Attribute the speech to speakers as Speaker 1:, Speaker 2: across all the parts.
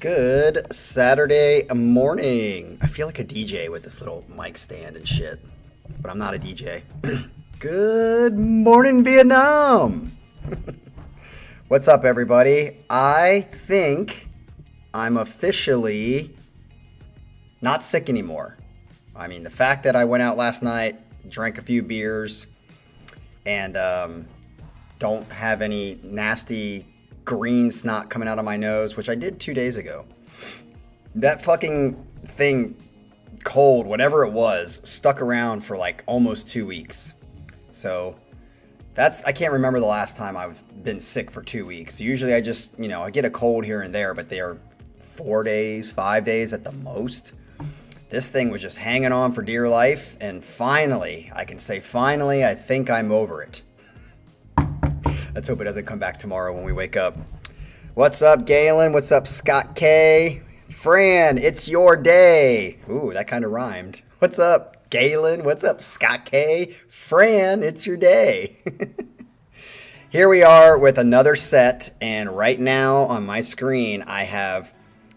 Speaker 1: Good Saturday morning. I feel like a DJ with this little mic stand and shit, but I'm not a DJ. Good morning, Vietnam. What's up, everybody? I think I'm officially not sick anymore. I mean, the fact that I went out last night, drank a few beers, and don't have any nasty green snot coming out of my nose, which I did 2 days ago. That fucking thing, cold, whatever it was, stuck around for like almost 2 weeks. So I can't remember the last time I've been sick for 2 weeks. Usually I just, I get a cold here and there, but they are 4 days, 5 days at the most. This thing was just hanging on for dear life, and finally, I can say finally, I think I'm over it. Let's hope it doesn't come back tomorrow when we wake up. What's up, Galen? What's up, Scott K? Fran, it's your day. Ooh, that kind of rhymed. What's up, Galen? What's up, Scott K? Fran, it's your day. Here we are with another set, and right now on my screen, I have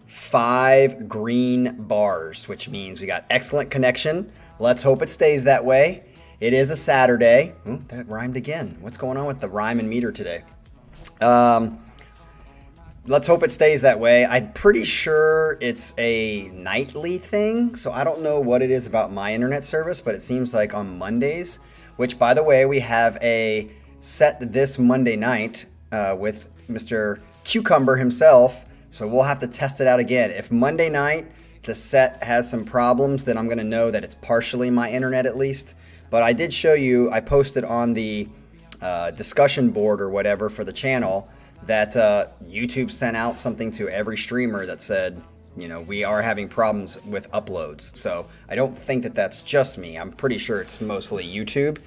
Speaker 1: 5 green bars, which means we got excellent connection. Let's hope it stays that way. It is a Saturday. Ooh, that rhymed again. What's going on with the rhyme and meter today? Let's hope it stays that way. I'm pretty sure it's a nightly thing, so I don't know what it is about my internet service, but it seems like on Mondays, which, by the way, we have a set this Monday night with Mr. Cucumber himself, so we'll have to test it out again. If Monday night the set has some problems, then I'm going to know that it's partially my internet at least. But I did show you, I posted on the discussion board or whatever for the channel that YouTube sent out something to every streamer that said, we are having problems with uploads. So I don't think that that's just me. I'm pretty sure it's mostly YouTube,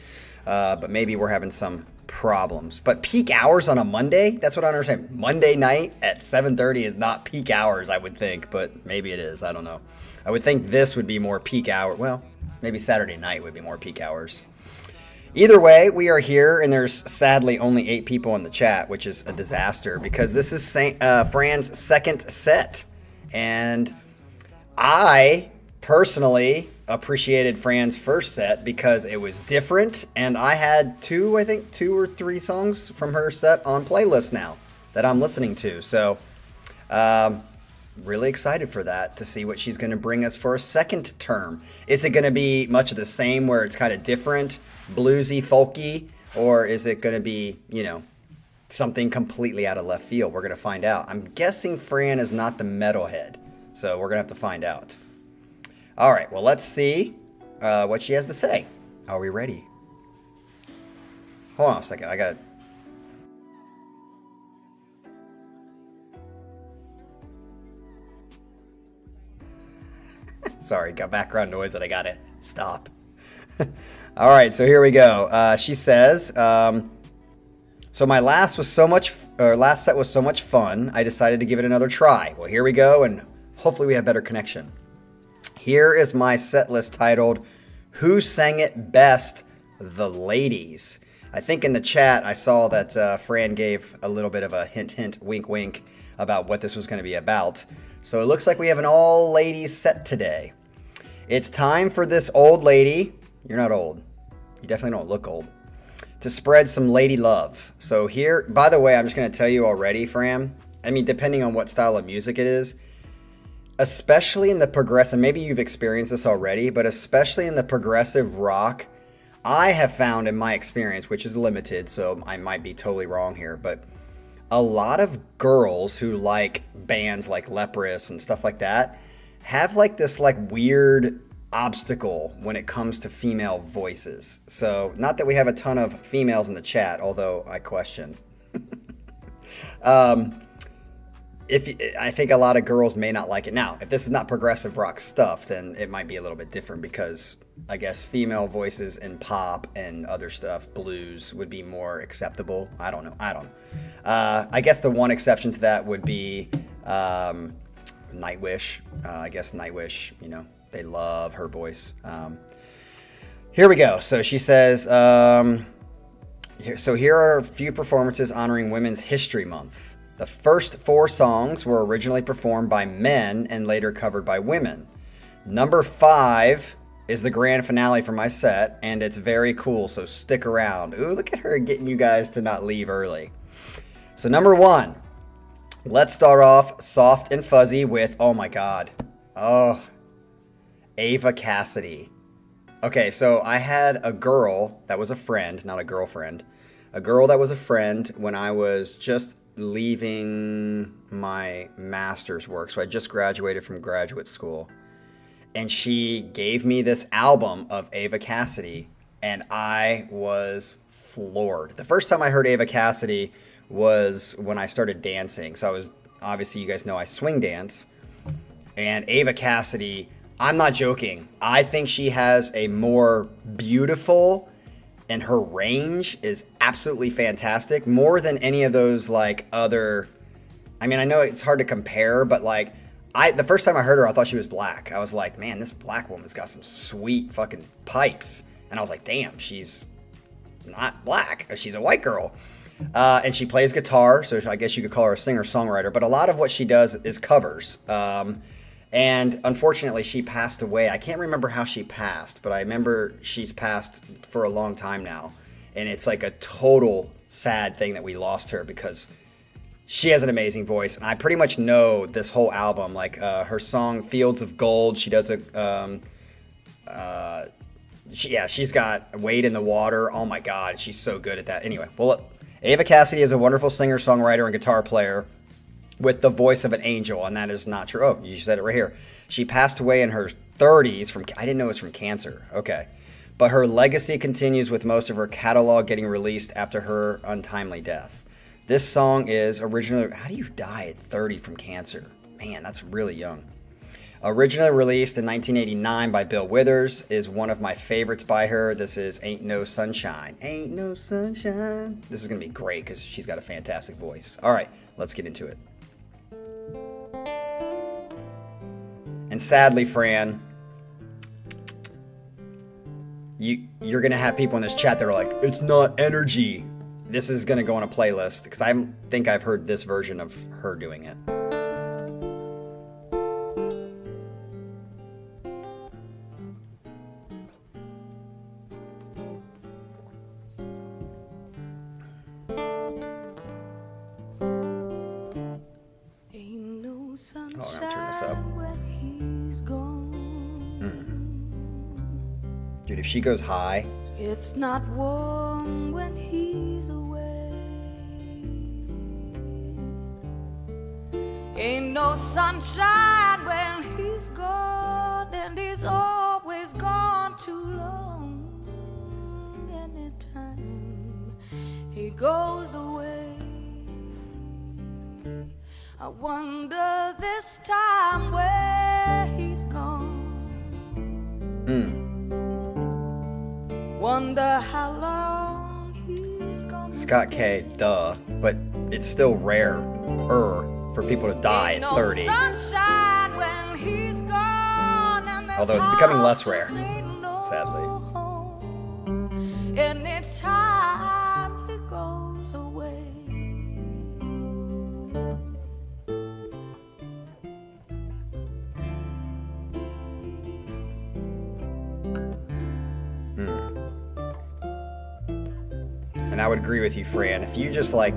Speaker 1: but maybe we're having some problems. But peak hours on a Monday? That's what I understand. Monday night at 7:30 is not peak hours, I would think, but maybe it is. I don't know. I would think this would be more peak hour. Well, maybe Saturday night would be more peak hours. Either way, we are here, and there's sadly only 8 people in the chat, which is a disaster because this is Fran's second set. And I personally appreciated Fran's first set because it was different, and I had 2 or 3 songs from her set on playlist now that I'm listening to. So, really excited for that, to see what she's going to bring us for a second term. Is it going to be much of the same where it's kind of different, bluesy, folky, or is it going to be, something completely out of left field? We're going to find out. I'm guessing Fran is not the metalhead, so we're going to have to find out. All right, well, let's see what she has to say. Are we ready? Hold on a second. I got Sorry, got background noise that I gotta stop. All right, so here we go. She says, so my last set was so much fun, I decided to give it another try. Well, here we go, and hopefully we have better connection. Here is my set list titled, Who Sang It Best? The Ladies. I think in the chat I saw that Fran gave a little bit of a hint, wink, wink about what this was going to be about. So it looks like we have an all-ladies set today. It's time for this old lady, you're not old, you definitely don't look old, to spread some lady love. So here, by the way, I'm just going to tell you already, Fran, I mean, depending on what style of music it is, especially in the progressive, maybe you've experienced this already, but especially in the progressive rock, I have found in my experience, which is limited, so I might be totally wrong here, but a lot of girls who like bands like Leprous and stuff like that have like this like weird obstacle when it comes to female voices. So not that we have a ton of females in the chat, although I question. I think a lot of girls may not like it. Now, if this is not progressive rock stuff, then it might be a little bit different because I guess female voices in pop and other stuff, blues, would be more acceptable. I don't know. I guess the one exception to that would be Nightwish. I guess Nightwish, they love her voice. Here we go. So she says, here are a few performances honoring Women's History Month. The first 4 songs were originally performed by men and later covered by women. Number 5 is the grand finale for my set, and it's very cool, so stick around. Ooh, look at her getting you guys to not leave early. So number 1, let's start off soft and fuzzy with, oh my god, Ava Cassidy. Okay, so I had a girl that was a friend, not a girlfriend, a girl that was a friend when I was just leaving my master's work. So I just graduated from graduate school. And she gave me this album of Ava Cassidy, and I was floored. The first time I heard Ava Cassidy was when I started dancing. So I was, obviously you guys know I swing dance. And Ava Cassidy, I'm not joking, I think she has a more beautiful, and her range is absolutely fantastic, more than any of those like other, I mean, I know it's hard to compare, but like the first time I heard her, I thought she was black. I was like, man, this black woman's got some sweet fucking pipes. And I was like, damn, she's not black. She's a white girl. And she plays guitar, so I guess you could call her a singer-songwriter. But a lot of what she does is covers. And unfortunately, she passed away. I can't remember how she passed, but I remember she's passed for a long time now. And it's like a total sad thing that we lost her, because she has an amazing voice, and I pretty much know this whole album. Like her song "Fields of Gold," she does she's got "Wade in the Water." Oh my God, she's so good at that. Anyway, well, Ava Cassidy is a wonderful singer, songwriter, and guitar player with the voice of an angel, and that is not true. Oh, you said it right here. She passed away in her 30s from, I didn't know it was from cancer. Okay, but her legacy continues with most of her catalog getting released after her untimely death. This song is originally... How do you die at 30 from cancer? Man, that's really young. Originally released in 1989 by Bill Withers, is one of my favorites by her. This is Ain't No Sunshine. Ain't no sunshine. This is going to be great because she's got a fantastic voice. All right, let's get into it. And sadly, Fran, you're going to have people in this chat that are like, it's not energy. This is going to go on a playlist because I think I've heard this version of her doing it.
Speaker 2: Ain't no sunshine
Speaker 1: I'm going to turn this up.
Speaker 2: when he's gone.
Speaker 1: Dude, if she goes high...
Speaker 2: It's not warm when he's away. Ain't no sunshine when he's gone, and he's always gone too long. Anytime he goes away, I wonder this time where he's gone. Wonder how long he's gonna
Speaker 1: Scott K, duh, but it's still rare for people to die at 30.
Speaker 2: Sunshine when he's gone, and
Speaker 1: although it's becoming less rare, sadly.
Speaker 2: Anytime he goes away.
Speaker 1: And I would agree with you, Fran. If you just like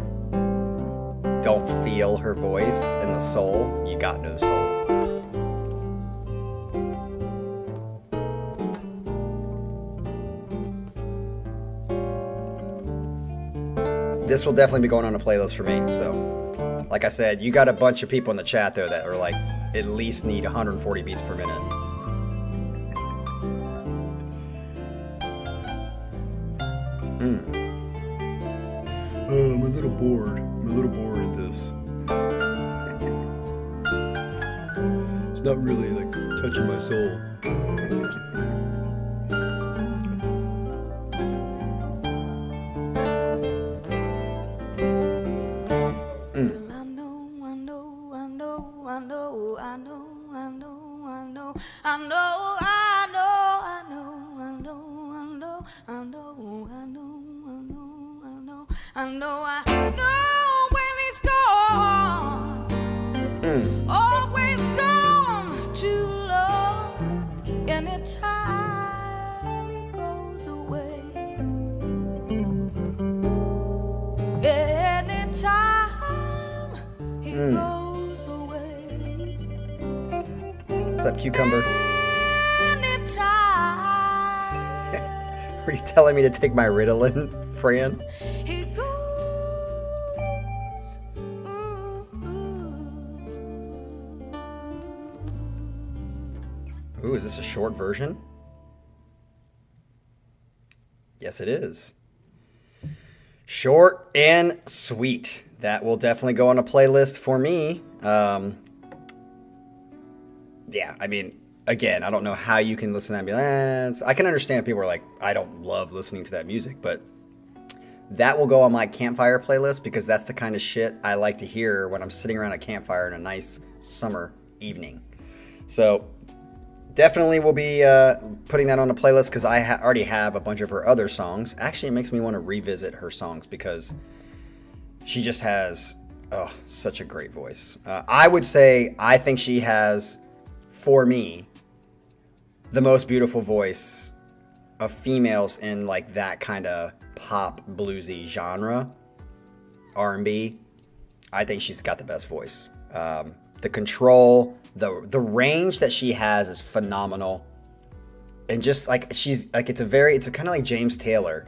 Speaker 1: don't feel her voice and the soul, you got no soul. This will definitely be going on a playlist for me. So, like I said, you got a bunch of people in the chat though that are like at least need 140 beats per minute. I'm a little bored. I'm a little bored at this. It's not really like touching my soul.
Speaker 2: I know when he's gone. anytime he goes away.
Speaker 1: What's up, Cucumber?
Speaker 2: Anytime
Speaker 1: Were you telling me to take my Ritalin, Fran?
Speaker 2: he goes.
Speaker 1: Ooh, is this a short version? Yes, it is. Short and sweet. That will definitely go on a playlist for me. Yeah, I mean, again, I don't know how you can listen to that and be like, I can understand people are like, I don't love listening to that music, but that will go on my campfire playlist because that's the kind of shit I like to hear when I'm sitting around a campfire in a nice summer evening. So definitely will be putting that on a playlist because I already have a bunch of her other songs. Actually, it makes me want to revisit her songs because she just has such a great voice. I would say I think she has, for me, the most beautiful voice of females in like that kind of pop bluesy genre, R&B. I think she's got the best voice. The control, the range that she has is phenomenal. And just like she's like, it's kind of like James Taylor.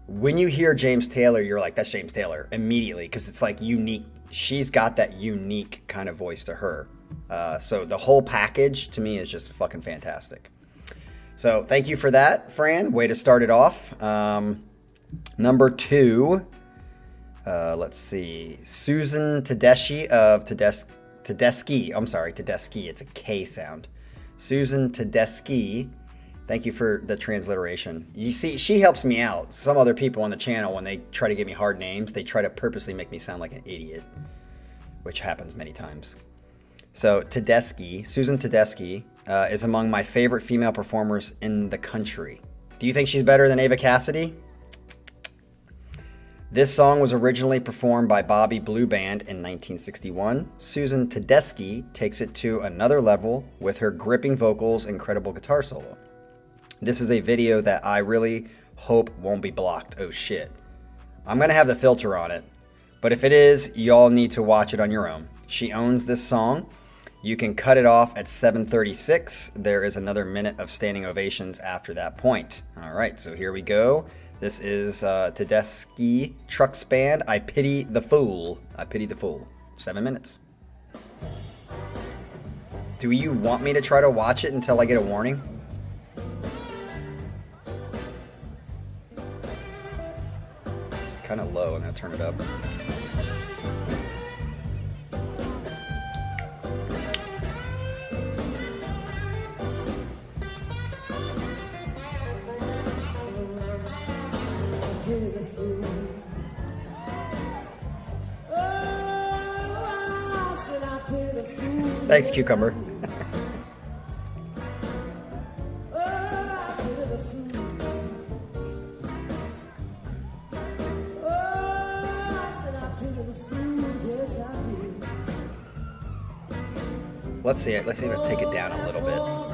Speaker 1: When you hear James Taylor, you're like, that's James Taylor immediately because it's like unique. She's got that unique kind of voice to her. So the whole package to me is just fucking fantastic. So thank you for that, Fran. Way to start it off. Number 2, let's see. Susan Tedeschi of Tedeschi. I'm sorry, Tedeschi. It's a K sound. Susan Tedeschi. Thank you for the transliteration. You see, she helps me out. Some other people on the channel, when they try to give me hard names, they try to purposely make me sound like an idiot, which happens many times. So Tedeschi, Susan Tedeschi, is among my favorite female performers in the country. Do you think she's better than Ava Cassidy? This song was originally performed by Bobby Blue Band in 1961. Susan Tedeschi takes it to another level with her gripping vocals and incredible guitar solo. This is a video that I really hope won't be blocked. Oh shit. I'm going to have the filter on it, but if it is, y'all need to watch it on your own. She owns this song. You can cut it off at 7:36. There is another minute of standing ovations after that point. All right, so here we go. This is Tedeschi Trucks Band. I Pity the Fool. I Pity the Fool. 7 minutes. Do you want me to try to watch it until I get a warning? It's kind of low. I'm going to turn it up. Thanks, Cucumber. Let's see it. Let's see if I take it down a little bit. Let's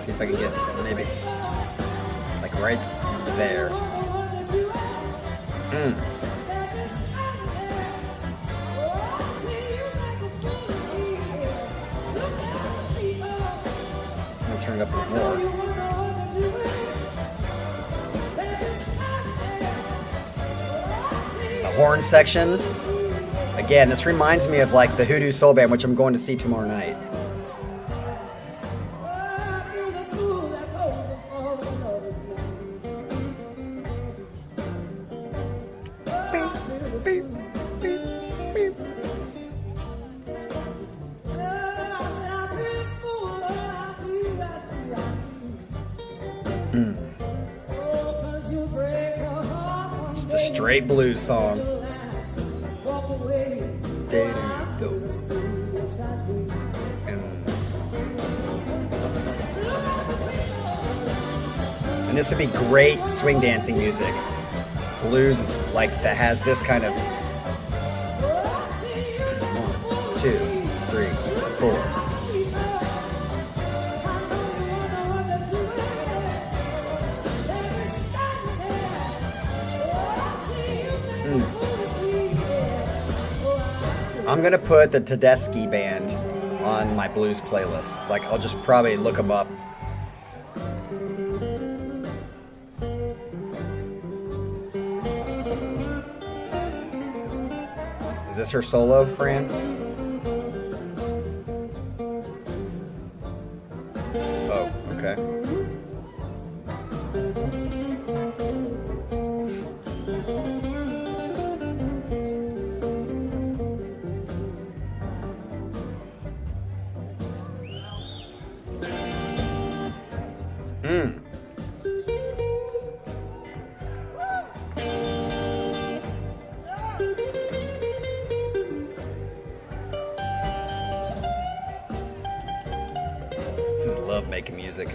Speaker 1: see if I can get maybe like right there. I'm gonna turn it up a bit more. The horn section. Again, this reminds me of like the Hoodoo Soul Band, which I'm going to see tomorrow night. Just a straight blues song. There you go. And this would be great swing dancing music. Blues is like that has this kind of 1, 2, 3, 4. I'm gonna put the Tedeschi band on my blues playlist. Like, I'll just probably look them up. Is this her solo, Fran? Oh, okay. This is love making music.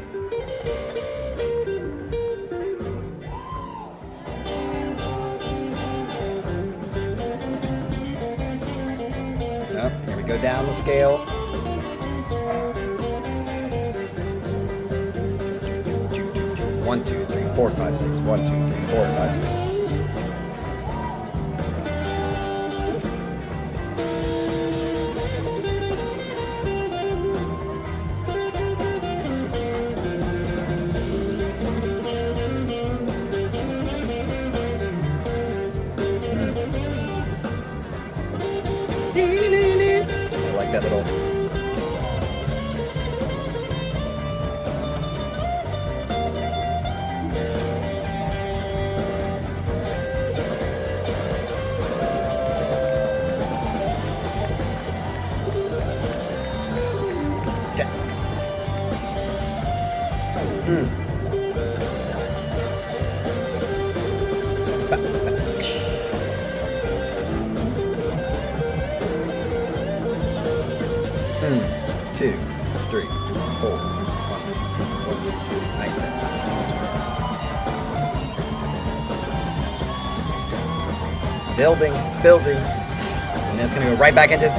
Speaker 1: Yep, here we go down the scale. 1, 2, 3, 4, 5, 6. 1, 2, 3, 4, 5, 6. I like that little. Two, three, 4, 1. Nice. Building. And then it's gonna go right back into. A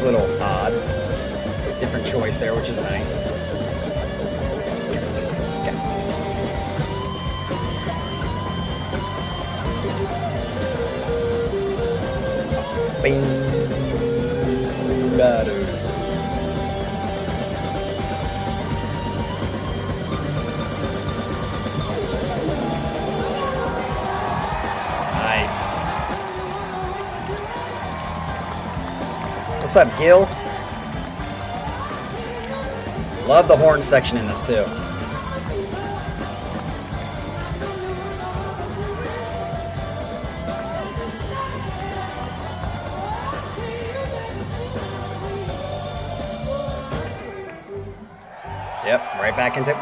Speaker 1: little odd. Different choice there, which is nice. Bing. Nice. What's up, Gil? Love the horn section in this too. Yep, right back into.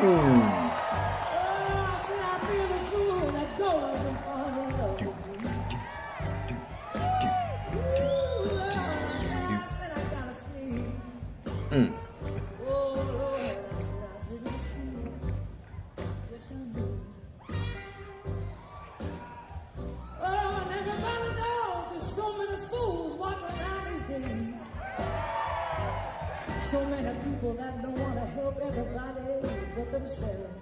Speaker 3: So many people that don't want to help everybody but themselves.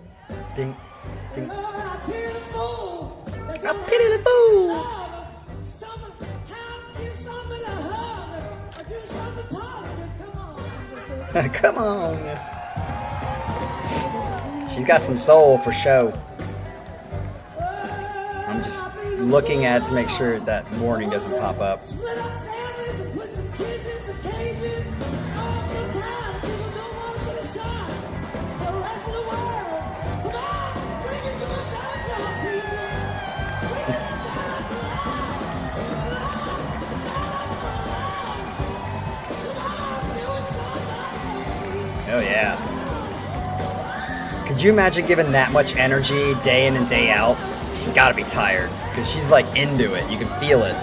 Speaker 1: Ding, ding.
Speaker 3: Lord, I pity the fool. That
Speaker 1: I
Speaker 3: don't
Speaker 1: pity the
Speaker 3: have
Speaker 1: fool.
Speaker 3: love. Somehow give somebody a hug or do something positive. Come on.
Speaker 1: Come on. She's got some soul for show. I'm just looking at it to make sure that warning doesn't pop up.
Speaker 3: Split up families and put some kids in some cages. Oh, I'm so tired. People don't want to get a shot. The rest of the world. Come on. We can do a better job, people. We can stand up for love. Stand up for love. Come on, do somebody.
Speaker 1: Oh yeah. Could you imagine giving that much energy day in and day out? She's got to be tired because she's like into it. You can feel it.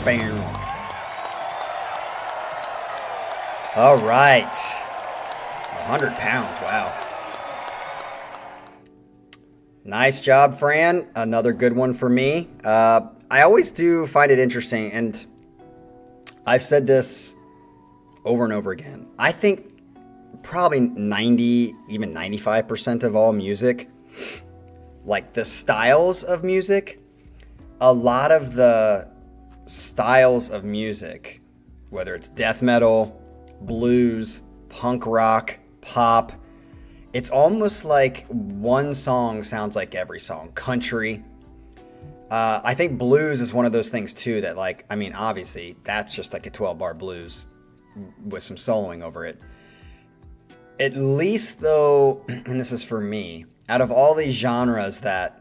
Speaker 1: Bam. All right. 100 pounds. Wow. Nice job, Fran. Another good one for me. I always do find it interesting, and I've said this over and over again. I think probably 90, even 95% of all music, like the styles of music, a lot of the styles of music, whether it's death metal, blues, punk rock, pop, it's almost like one song sounds like every song. Country. I think blues is one of those things too that, like, I mean, obviously that's just like a 12-bar blues with some soloing over it. At least though, and this is for me, out of all these genres that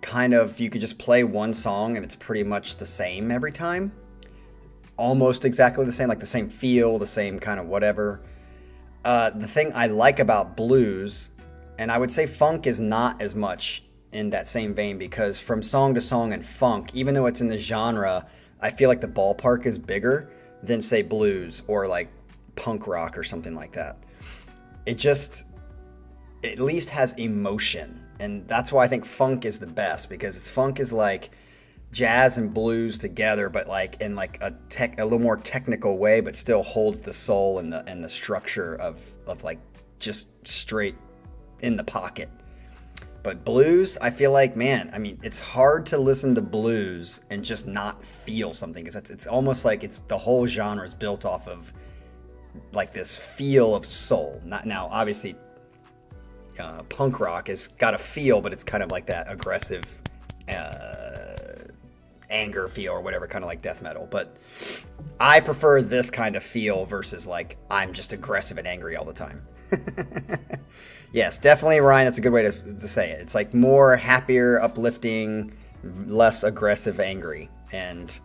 Speaker 1: kind of you could just play one song and it's pretty much the same every time, almost exactly the same, like the same feel, the same kind of whatever. The thing I like about blues, and I would say funk is not as much in that same vein, because from song to song in funk, even though it's in the genre, I feel like the ballpark is bigger than, say, blues or like punk rock or something like that. It just at least has emotion, and that's why I think funk is the best, because funk is like jazz and blues together, but like in like a little more technical way, but still holds the soul and the structure of like just straight in the pocket. But blues, I feel like, man, I mean, it's hard to listen to blues and just not feel something, because it's almost like it's the whole genre is built off of like this feel of soul. Not now, obviously, punk rock has got a feel, but it's kind of like that aggressive anger feel or whatever, kind of like death metal. But I prefer this kind of feel versus like I'm just aggressive and angry all the time. Yes, definitely, Ryan, that's a good way to say it. It's like more happier, uplifting, less aggressive, angry, and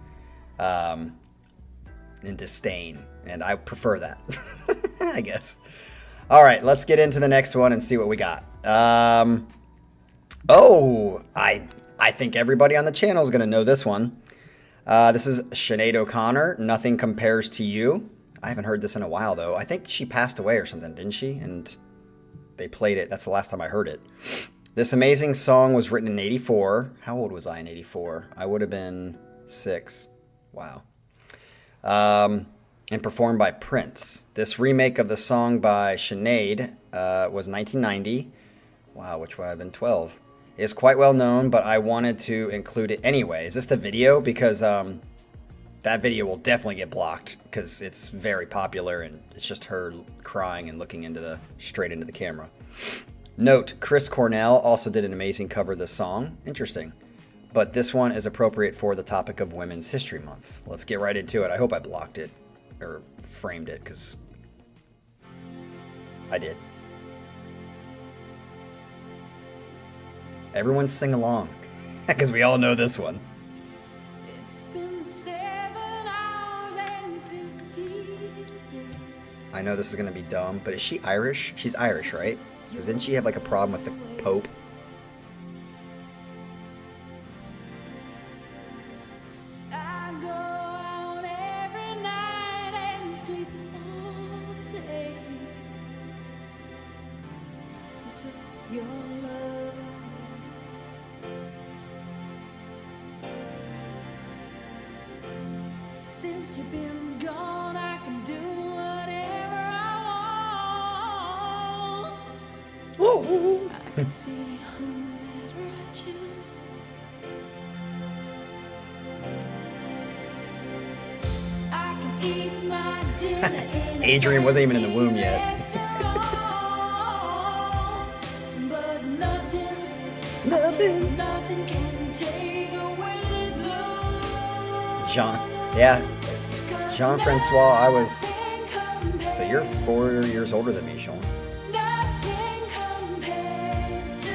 Speaker 1: disdain. And I prefer that, I guess. All right, let's get into the next one and see what we got. I think everybody on the channel is going to know this one. This is Sinead O'Connor, Nothing Compares to You. I haven't heard this in a while, though. I think she passed away or something, didn't she? And they played it. That's the last time I heard it. This amazing song was written in 84. How old was I in 84? I would have been 6. Wow. And performed by Prince. This remake of the song by Sinead was 1990. Wow, which would have been 12. It's quite well known, but I wanted to include it anyway. Is this the video? Because that video will definitely get blocked because it's very popular and it's just her crying and looking straight into the camera. Note, Chris Cornell also did an amazing cover of this song. Interesting. But this one is appropriate for the topic of Women's History Month. Let's get right into it. I hope I blocked it or framed it, because I did. Everyone sing along, because we all know this one.
Speaker 3: It's been 7 hours and 50 days.
Speaker 1: I know this is going to be dumb, but is she Irish? She's Irish, right? Because didn't she have like a problem with the Pope?
Speaker 3: I go out every night and sleep all day. Since you took your love away. Since you've been gone, I can do whatever I want. I can see whomever I choose. I can eat my dinner in
Speaker 1: Adrian wasn't even in the womb yet.
Speaker 3: But nothing can take away this blues.
Speaker 1: Jean-Francois, so you're 4 years older than me, Sean.
Speaker 3: Nothing compares to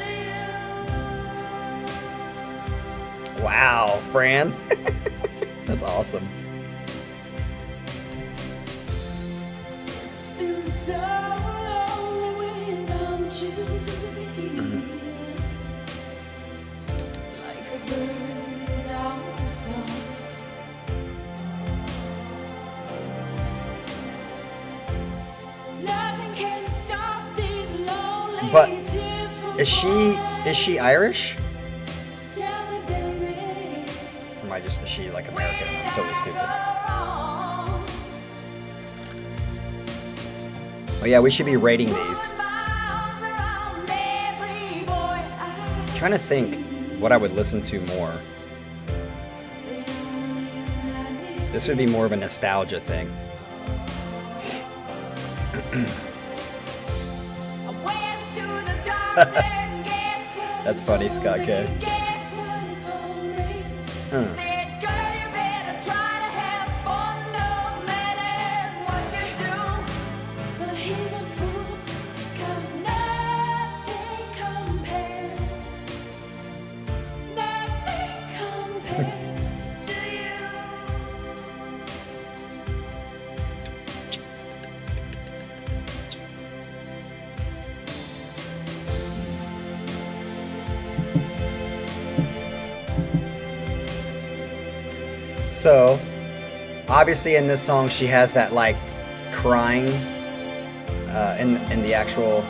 Speaker 3: you.
Speaker 1: Wow, Fran. That's awesome.
Speaker 3: It's been so lonely without you here. Like a bird without a song.
Speaker 1: But is she Irish? Or am I just, is she like American and I'm totally stupid? Oh yeah, we should be rating these. I'm trying to think what I would listen to more. This would be more of a nostalgia thing. That's funny, Scott K. So, obviously in this song she has that like crying in the actual.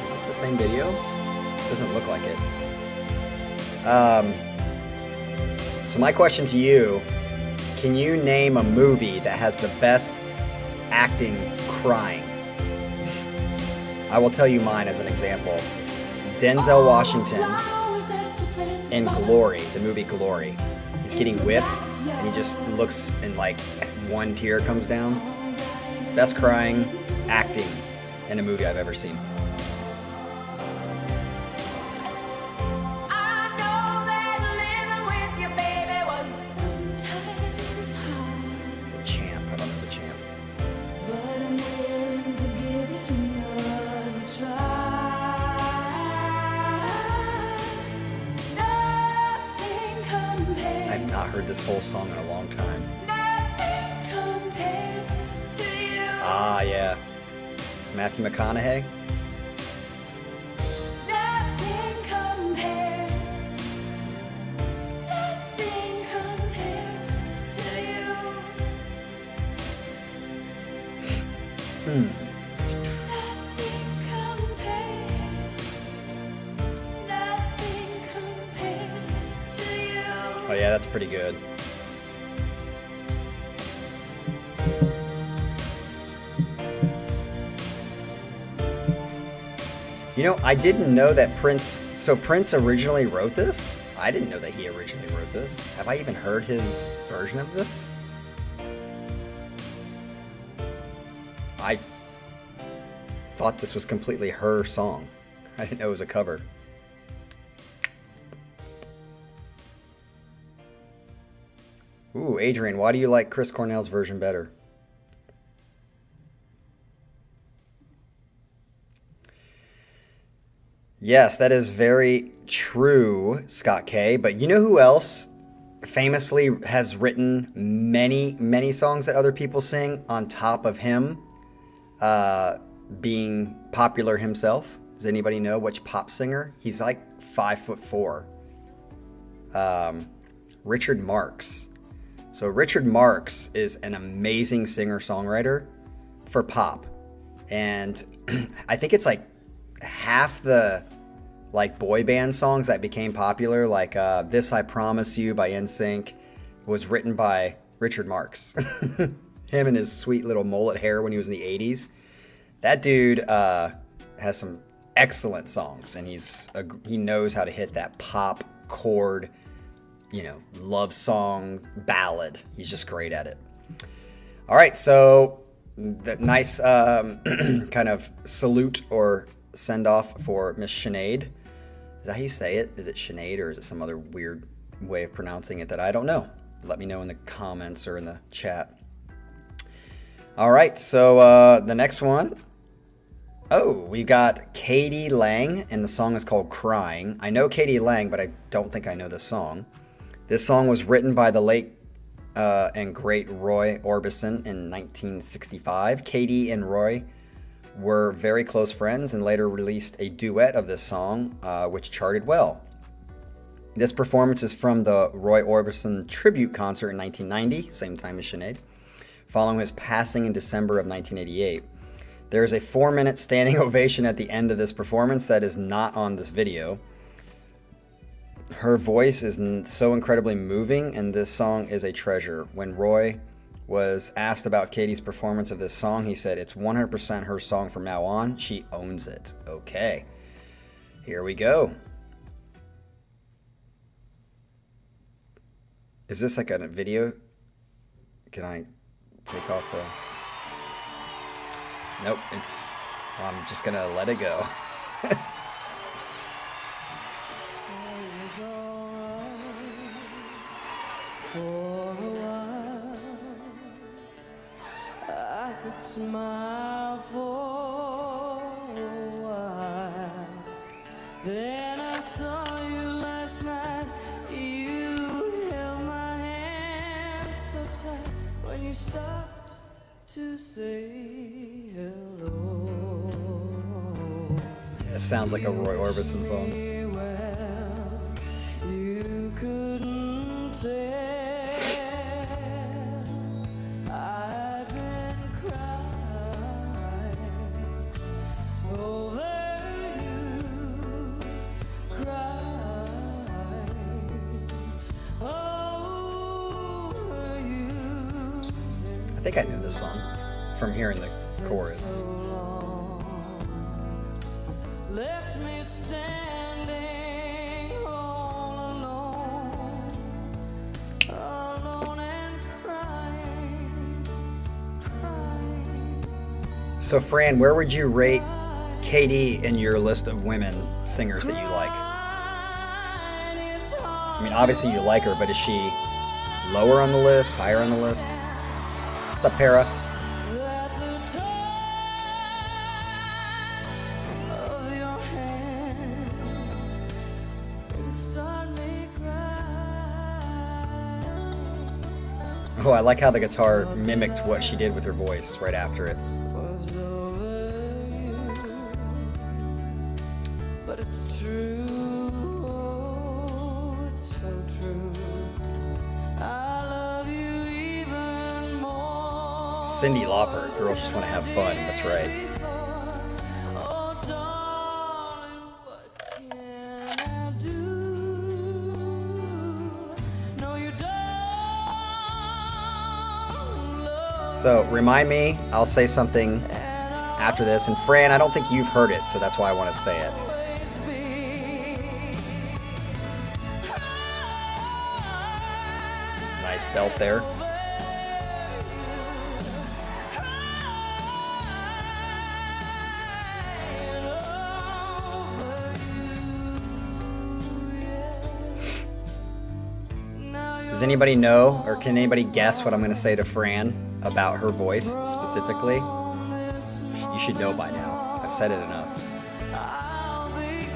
Speaker 1: Is this the same video? Doesn't look like it. So my question to you: can you name a movie that has the best acting crying? I will tell you mine as an example. Denzel Washington in Glory, the movie Glory. He's getting whipped, and he just looks and like one tear comes down. Best crying acting in a movie I've ever seen. The Champ. I don't know The Champ. I've not heard this whole song in a long time. Ah, yeah. Matthew McConaughey. Oh yeah, that's pretty good. You know, I didn't know that Prince... So Prince originally wrote this? I didn't know that he originally wrote this. Have I even heard his version of this? I thought this was completely her song. I didn't know it was a cover. Ooh, Adrian, why do you like Chris Cornell's version better? Yes, that is very true, Scott K. But you know who else famously has written many, many songs that other people sing on top of him being popular himself? Does anybody know which pop singer? He's like 5'4". Richard Marx. So Richard Marx is an amazing singer-songwriter for pop. And I think it's like half the like boy band songs that became popular, like This I Promise You by NSYNC, was written by Richard Marx. Him and his sweet little mullet hair when he was in the 80s. That dude has some excellent songs, and he knows how to hit that pop chord, you know, love song ballad. He's just great at it. All right, so the nice kind of salute or send off for Miss Sinead. Is that how you say it? Is it Sinead, or is it some other weird way of pronouncing it that I don't know? Let me know in the comments or in the chat. All right, so the next one. Oh, we got Katie Lang, and the song is called Crying. I know Katie Lang, but I don't think I know the song. This song was written by the late and great Roy Orbison in 1965. Katie and Roy were very close friends and later released a duet of this song, which charted well. This performance is from the Roy Orbison tribute concert in 1990, same time as Sinead, following his passing in December of 1988. There is a 4-minute standing ovation at the end of this performance that is not on this video. Her voice is so incredibly moving, and this song is a treasure. When Roy was asked about Katie's performance of this song, he said, "It's 100% her song from now on. She owns it." Okay, here we go. Is this like a video? Can I take off the... Nope, I'm just gonna let it go.
Speaker 3: For a while, I could smile for a while. Then I saw you last night. You held my hand so tight when you stopped to say hello.
Speaker 1: Yeah, it sounds like a Roy Orbison song.
Speaker 3: Well, you couldn't tell. I've been crying over you, crying over you.
Speaker 1: I think I knew this song from hearing the chorus.
Speaker 3: Left me standing all alone, alone and crying, crying.
Speaker 1: So Fran, where would you rate Katie in your list of women singers that you like? I mean, obviously you like her, but is she lower on the list, higher on the list? What's up, Para?
Speaker 3: That the touch of your hand can start me crying.
Speaker 1: Oh, I like how the guitar mimicked what she did with her voice right after it.
Speaker 3: Was over you, but it's true, oh, it's so true. I love you even more.
Speaker 1: Cyndi Lauper, Girls Just Want to Have Fun. That's right.
Speaker 3: Oh, darling, what can I do? No, you don't love
Speaker 1: So remind me, I'll say something after this. And Fran, I don't think you've heard it, so that's why I want to say it.
Speaker 3: always be.
Speaker 1: Nice belt there. Does anybody know, or can anybody guess what I'm going to say to Fran about her voice specifically? You should know by now. I've said it enough.
Speaker 3: I'll be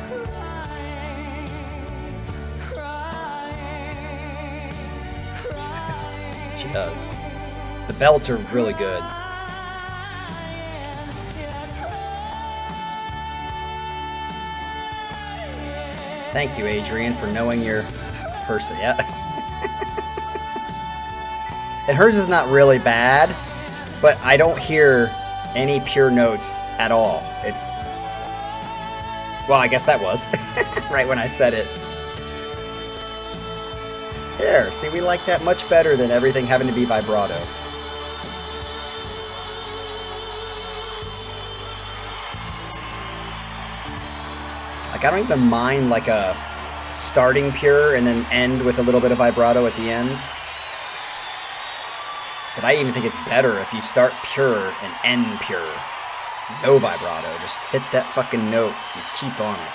Speaker 3: crying, crying, crying.
Speaker 1: She does. The belts are really good. Thank you, Adrian, for knowing your person. Yeah. And hers is not really bad, but I don't hear any pure notes at all. It's... Well, I guess that was right when I said it. There, see, we like that much better than everything having to be vibrato. Like, I don't even mind like a starting pure and then end with a little bit of vibrato at the end. But I even think it's better if you start pure and end pure. No vibrato, just hit that fucking note and keep on it.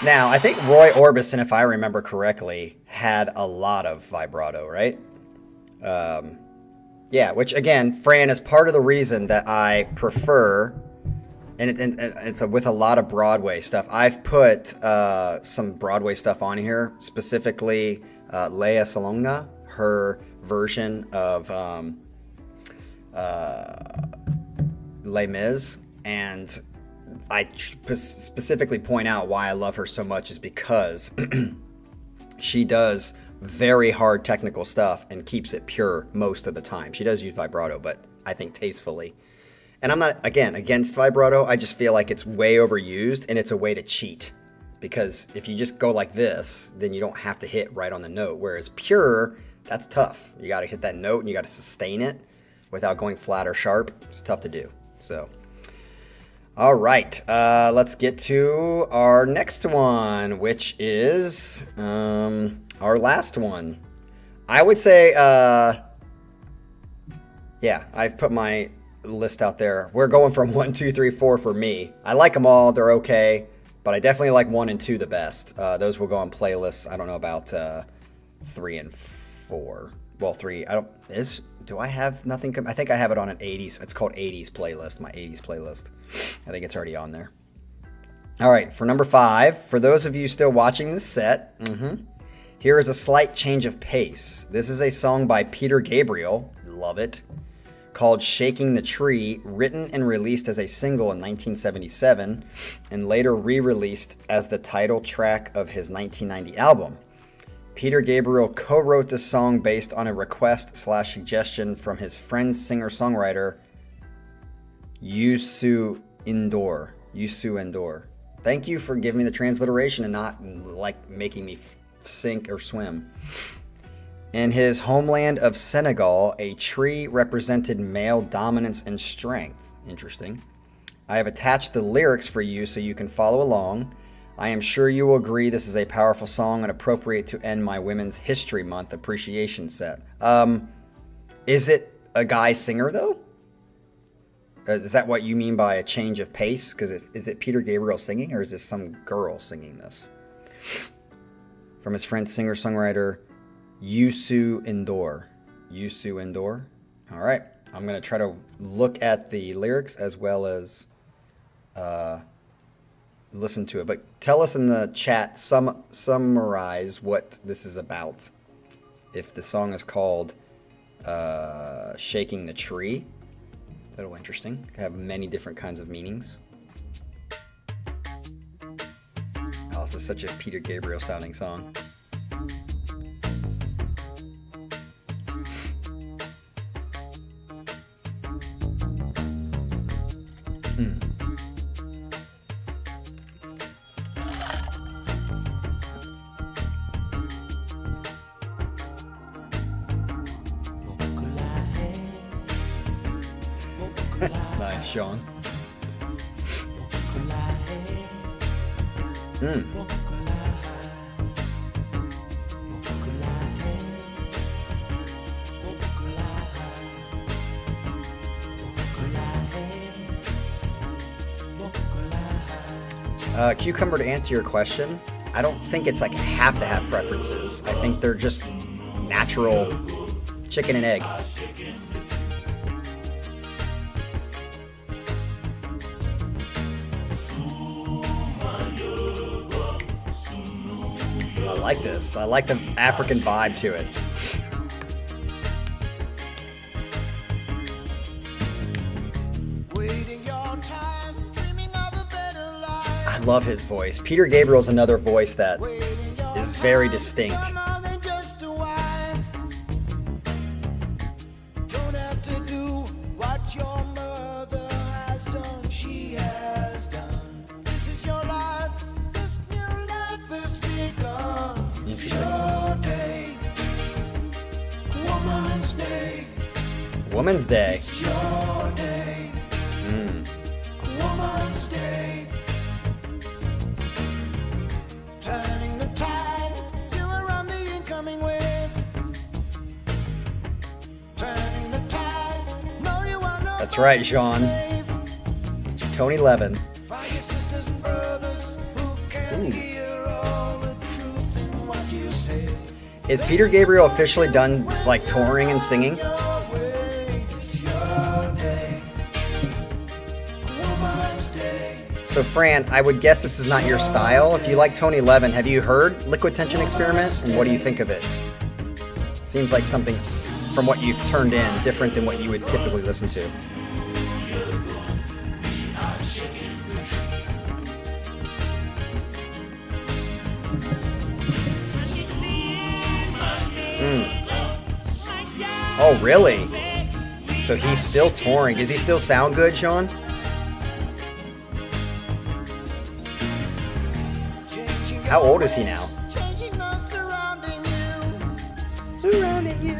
Speaker 1: Now, I think Roy Orbison, if I remember correctly, had a lot of vibrato, right? Yeah, which again, Fran, is part of the reason that I prefer, and it's with a lot of Broadway stuff. I've put some Broadway stuff on here, specifically Lea Salonga, her version of Les Mis, and I specifically point out why I love her so much is because she does very hard technical stuff and keeps it pure most of the time. She does use vibrato, but I think tastefully. And I'm not, again, against vibrato. I just feel like it's way overused and it's a way to cheat. Because if you just go like this, then you don't have to hit right on the note. Whereas pure, that's tough. You got to hit that note and you got to sustain it without going flat or sharp. It's tough to do. So, all right. Let's get to our next one, which is our last one. I would say, yeah, I've put my list out there. We're going from 1, 2, 3, 4 for me. I like them all. They're okay. But I definitely like 1 and 2 the best. Those will go on playlists. I don't know about 3 and 4. Well, 3. Do I have nothing? I think I have it on an 80s. It's called 80s playlist. My 80s playlist. I think it's already on there. All right. For number 5, for those of you still watching this set, here is a slight change of pace. This is a song by Peter Gabriel. Love it. Called Shaking the Tree, written and released as a single in 1977, and later re-released as the title track of his 1990 album. Peter Gabriel co-wrote this song based on a request/suggestion from his friend singer-songwriter Youssou N'Dour. Thank you for giving me the transliteration and not like making me sink or swim. In his homeland of Senegal, a tree represented male dominance and strength. Interesting. I have attached the lyrics for you so you can follow along. I am sure you will agree this is a powerful song and appropriate to end my Women's History Month appreciation set. Is it a guy singer, though? Is that what you mean by a change of pace? Because is it Peter Gabriel singing, or is this some girl singing this? From his friend singer-songwriter Youssou N'Dour. All right. I'm going to try to look at the lyrics as well as listen to it. But tell us in the chat, summarize what this is about. If the song is called Shaking the Tree. A little interesting. Could have many different kinds of meanings. Oh, this is such a Peter Gabriel sounding song. Nice, Sean. Cucumber, to answer your question, I don't think it's like have to have preferences. I think they're just natural chicken and egg. I like this. I like the African vibe to it. I love his voice. Peter Gabriel's another voice that is very distinct. Women's Day.
Speaker 3: It's your day. Woman's Day. Turning the tide, you are on the incoming wave. Turning the tide, no, you are not.
Speaker 1: That's right, Sean. Mr. Tony Levin.
Speaker 3: Find your sisters and brothers who can hear all the truth in what you say.
Speaker 1: Is Peter Gabriel officially done like touring and singing? So Fran, I would guess this is not your style. If you like Tony Levin, have you heard Liquid Tension Experiment? And what do you think of it? Seems like something from what you've turned in, different than what you would typically listen to. Oh, really? So he's still touring. Does he still sound good, Sean? How old is he now? Surrounding you.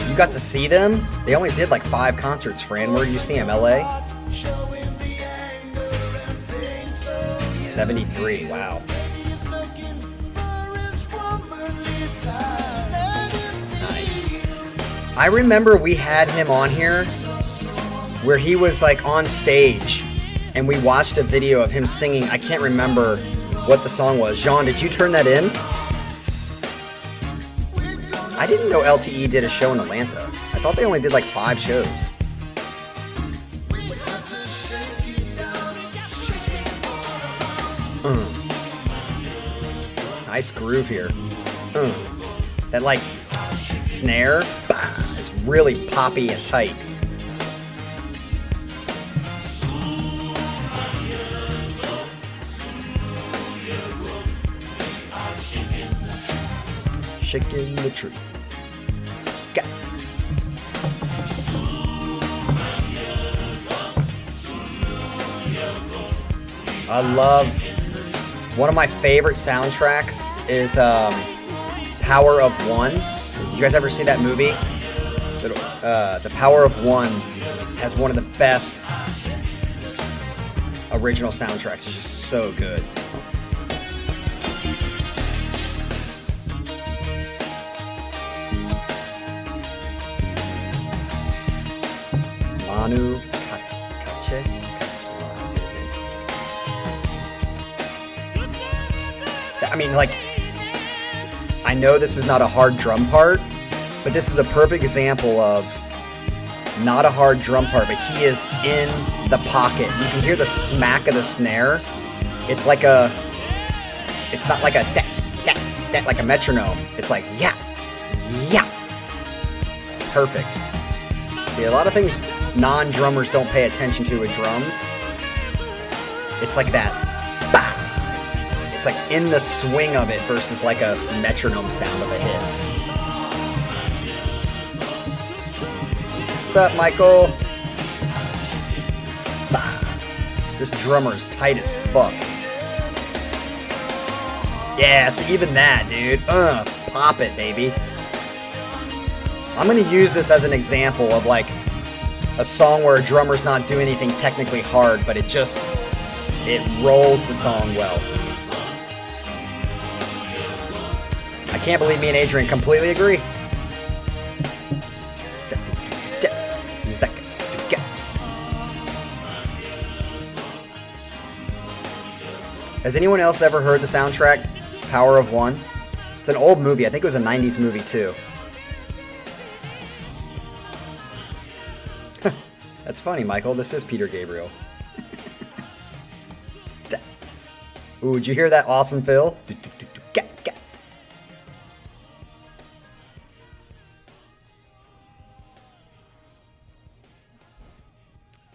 Speaker 1: You got to see them? They only did like 5 concerts, Fran. Where did you see them? LA? 73. Wow. Nice. I remember we had him on here where he was like on stage and we watched a video of him singing. I can't remember what the song was. Jean, did you turn that in? I didn't know LTE did a show in Atlanta. I thought they only did like 5 shows. Nice groove here. That like snare is really poppy and tight. Shaking the tree. Got. I love one of my favorite soundtracks is Power of One. You guys ever see that movie? The Power of One has one of the best original soundtracks. It's just so good. Manu Katché. I mean, like, I know this is not a hard drum part, but this is a perfect example of not a hard drum part, but he is in the pocket. You can hear the smack of the snare. It's like a, it's not like a like a metronome. It's like, yeah. It's perfect. See, a lot of things non-drummers don't pay attention to with drums. It's like that. Bah! It's like in the swing of it versus like a metronome sound of a hit. What's up, Michael? Bah! This drummer's tight as fuck. Yes, even that, dude. Pop it, baby. I'm gonna use this as an example of like a song where a drummer's not doing anything technically hard, but it rolls the song well. I can't believe me and Adrian completely agree. Has anyone else ever heard the soundtrack, Power of One? It's an old movie. I think it was a 90s movie too. That's funny, Michael. This is Peter Gabriel. Ooh, did you hear that awesome fill?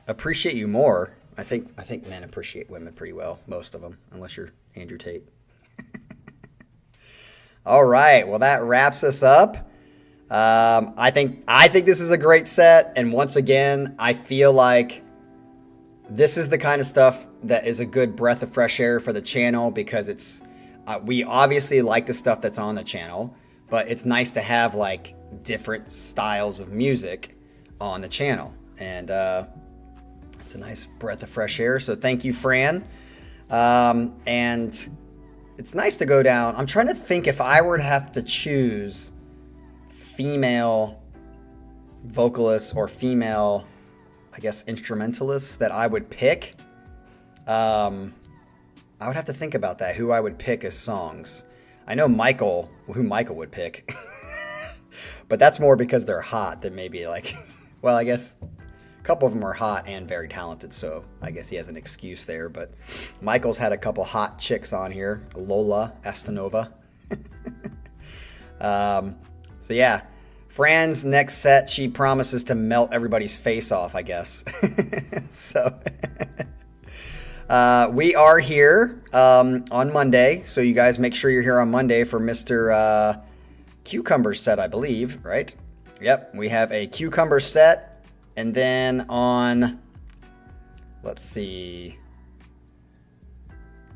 Speaker 1: Appreciate you more. I think men appreciate women pretty well, most of them, unless you're Andrew Tate. All right, well that wraps us up. I think this is a great set, and once again, I feel like this is the kind of stuff that is a good breath of fresh air for the channel because it's we obviously like the stuff that's on the channel, but it's nice to have like different styles of music on the channel, and it's a nice breath of fresh air. So thank you, Fran, and it's nice to go down. I'm trying to think if I were to have to choose female vocalists or female, I guess, instrumentalists that I would pick. I would have to think about that, who I would pick as songs. I know who Michael would pick. But that's more because they're hot than maybe like, well, I guess a couple of them are hot and very talented, so I guess he has an excuse there. But Michael's had a couple hot chicks on here. Lola Estanova. So yeah, Fran's next set, she promises to melt everybody's face off, I guess. So, We are here on Monday, so you guys make sure you're here on Monday for Mr. Cucumber set, I believe, right? Yep, we have a cucumber set, and then on, let's see,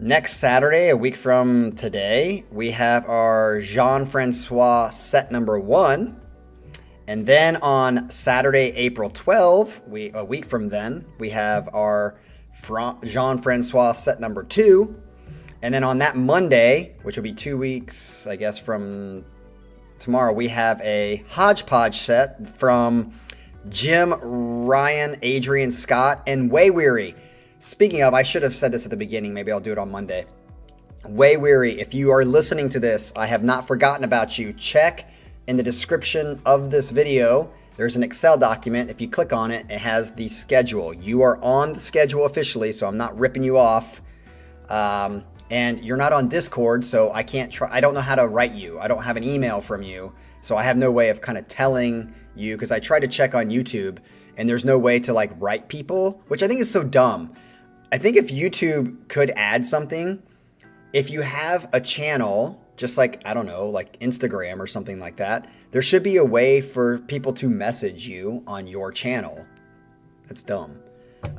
Speaker 1: next Saturday, a week from today, we have our Jean-Francois set number 1. And then on Saturday, April 12th, a week from then, we have our Jean-Francois set number 2. And then on that Monday, which will be 2 weeks, I guess, from tomorrow, we have a hodgepodge set from Jim, Ryan, Adrian, Scott, and Way Weary. Speaking of, I should have said this at the beginning. Maybe I'll do it on Monday. Way Weary, if you are listening to this, I have not forgotten about you. Check in the description of this video. There's an Excel document. If you click on it, it has the schedule. You are on the schedule officially, so I'm not ripping you off. And you're not on Discord, so I can't try. I don't know how to write you. I don't have an email from you, so I have no way of kind of telling you, because I tried to check on YouTube, and there's no way to like write people, which I think is so dumb. I think if YouTube could add something, if you have a channel, just like, I don't know, like Instagram or something like that, there should be a way for people to message you on your channel. That's dumb.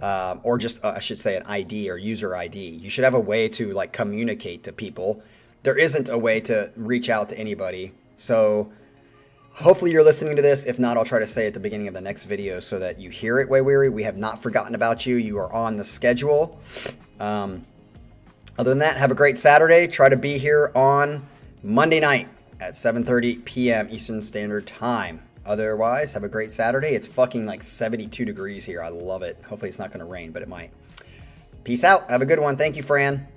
Speaker 1: Or just, I should say, an ID or user ID. You should have a way to like communicate to people. There isn't a way to reach out to anybody. So hopefully you're listening to this. If not, I'll try to say at the beginning of the next video so that you hear it, Way Weary. We have not forgotten about you. You are on the schedule. Other than that, have a great Saturday. Try to be here on Monday night at 7:30 p.m. Eastern Standard Time. Otherwise, have a great Saturday. It's fucking like 72 degrees here. I love it. Hopefully it's not going to rain, but it might. Peace out. Have a good one. Thank you, Fran.